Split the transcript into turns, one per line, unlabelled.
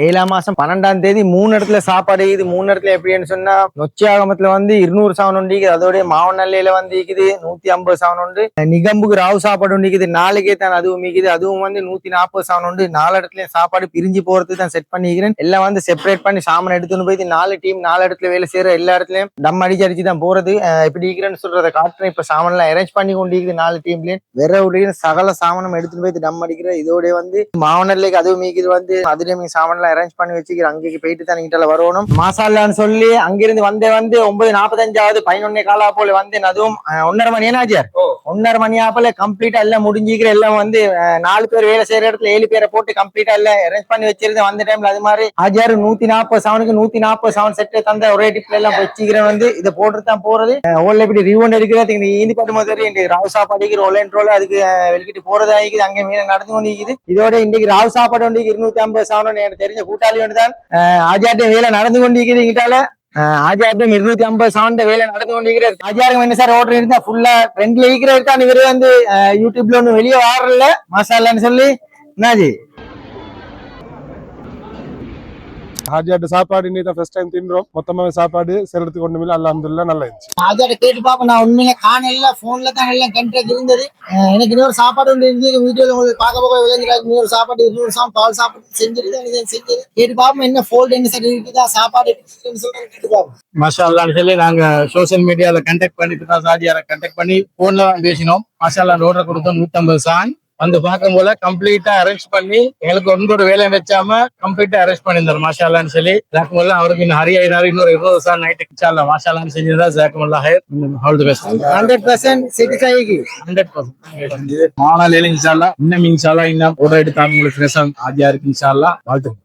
7ஆம் மாசம் 12ஆம் தேதி 3 இடத்துல சாப்பாடு இது 3 இடத்துல எப்படின்னு சொன்னா நொச்சியாகமத்துல வந்து 200 சவன் உண்டு, அதோடய மாவனல்லையில வந்து இருக்குது 150 சவன் உண்டு, நிகம்புக்கு ராவு சாப்பாடு உண்டு நாளைக்கே தான் அதுவும் மிக்குது, அதுவும் வந்து 140 சவன் உண்டு. 4 இடத்துல சாப்பாடு பிரிஞ்சு போறதுக்கு தான் செட் பண்ணிக்கிறேன். எல்லாம் வந்து செப்பரேட் பண்ணி சாமான் எடுத்துன்னு போய் 4 டீம் 4 இடத்துல வேலை செய்யற எல்லா இடத்துலயும் டம் அடிச்சு தான் போறது. எப்படி இருக்கிறேன்னு சொல்றதை காட்டுறேன். இப்ப சாமான் எல்லாம் அரேஞ்ச் பண்ணி கொண்டு 4 டீம்லயும் வேற உடைய சகல சாமானம் எடுத்துட்டு போய் டம் அடிக்கிற. இதோட வந்து மாவனல்லைக்கு அதுவும் மிக்குது வந்து அதுலயும் சாமான் அரேஞ்ச் பண்ணி வச்சுக்கிறேன். அங்கேக்கு போயிட்டு தான் நீங்க வரணும் மாசாலான்னு சொல்லி அங்கிருந்து வந்து 9:45 11 காலா போல வந்து அதுவும் 1:30 மணி ஏனாச்சியார் 1:30 மணியா போல கம்ப்ளீட்டா எல்லாம் முடிஞ்சிக்கிற. எல்லாம் வந்து 4 பேர் வேலை செய்யற இடத்துல 7 பேரை போட்டு கம்ப்ளீட்டா எல்லாம் அரேஞ்ச் பண்ணி வச்சிருந்தேன். வந்த டைம்ல அது மாதிரி ஆஜியாரு 140 சவனுக்கு 140 சவன் செட்டு தந்த ஒரே டிப்ல எல்லாம் வச்சுக்கிறேன். வந்து இதை போட்டுதான் போறது. ஓல்ல இப்படி ரீவன் இருக்கிறது ஈந்தி பட்டு மாதிரி ராவ் சாப்பாடு ஒலேன் ரோல் அதுக்கு வெளிக்கிட்டு போறது ஆகிக்குது. அங்கே மீன் நடந்து கொண்டிருக்குது. இதோட இன்றைக்கு ராவ் சாப்பாடு வந்து 250 சவன் எனக்கு தெரிஞ்ச கூட்டாளி ஒன்றுதான் ஆஜியாட்ட வேலை நடந்து கொண்டிருக்குதுங்கிட்டால ஆஜியாட்டும் 250 சவன் வேலை நடந்து கொண்டிருக்கிறார். ஆஜியாருக்கு என்ன சார் ஓட்டர் இருந்தா ஃபுல்லா ட்ரெண்ட்ல இருக்கிறது தான். இவரு வந்து யூடியூப்ல ஒண்ணு வெளியே வாரல மசாலான்னு சொல்லி என்னாச்சு
ஹாஜியாட்ட சாப்பாடு இன்னைக்கு தான் ஃபர்ஸ்ட் டைம் தின்றோம். மொத்தமாக சாப்பாடு செல்றதுக்கு ஒண்ணுமில்ல, அல்ஹம்துலில்லாஹ் நல்லா இருந்துச்சு.
ஹாஜியாட்ட கேட்டு பாப்ப. நான் உண்மையில காணல போன்ல தான் எல்லாம் கண்டக்ட் இருந்தது. எனக்கு இன்னொரு சாப்பாடு ஒன்று இருந்தது. வீடியோல உங்களுக்கு பார்க்க போக விளைஞ்சிருக்காங்க. இன்னொரு சாப்பாடு 200 சவன் பால் சாப்பாடு செஞ்சது கேட்டு பாப்போம். என்ன ஃபோல்ட் என்ன சரி இருக்குதா சாப்பாடு கேட்டு பாப்போம்.
மாஷா அல்லாஹ்னு சொல்லி நாங்க சோசியல் மீடியால கண்டக்ட் பண்ணிட்டு தான் ஹாஜியாரை கண்டக்ட் பண்ணி போன்ல தான் பேசினோம். மாஷா அல்லாஹ் ரோட்ல கொடுத்தோம் 150 சவன் வந்து பார்க்கும் போல கம்ப்ளீட்டா அரேஞ்ச் பண்ணி எங்களுக்கு ஒன்றொரு வேலையை வச்சாம கம்ப்ளீட்டா அரேஞ்ச் பண்ணியிருந்தாரு. மாஷா அல்லாஹ்னு சொல்லி ஜாக்குமுல்லா அவருக்கு இன்னும் ஹரியாயினாரு. இன்னொரு 20 சவன் நைட்டுக்கு இன்ஷாஅல்லாஹ் மாஷா அல்லாஹ்னு செஞ்சதா ஜாக்குமுல்லா ஹைர். All the best.
100% சிட்டிசாயிக்கு
100% மாவனல்லையில இன்ஷாஅல்லாஹ் இன்னும் இன்ஷாஅல்லாஹ் இன்னும் ஒரு எடுத்தாங்க உங்களுக்கு ஹாஜியாருக்கு இன்ஷாஅல்லாஹ் வாழ்த்து.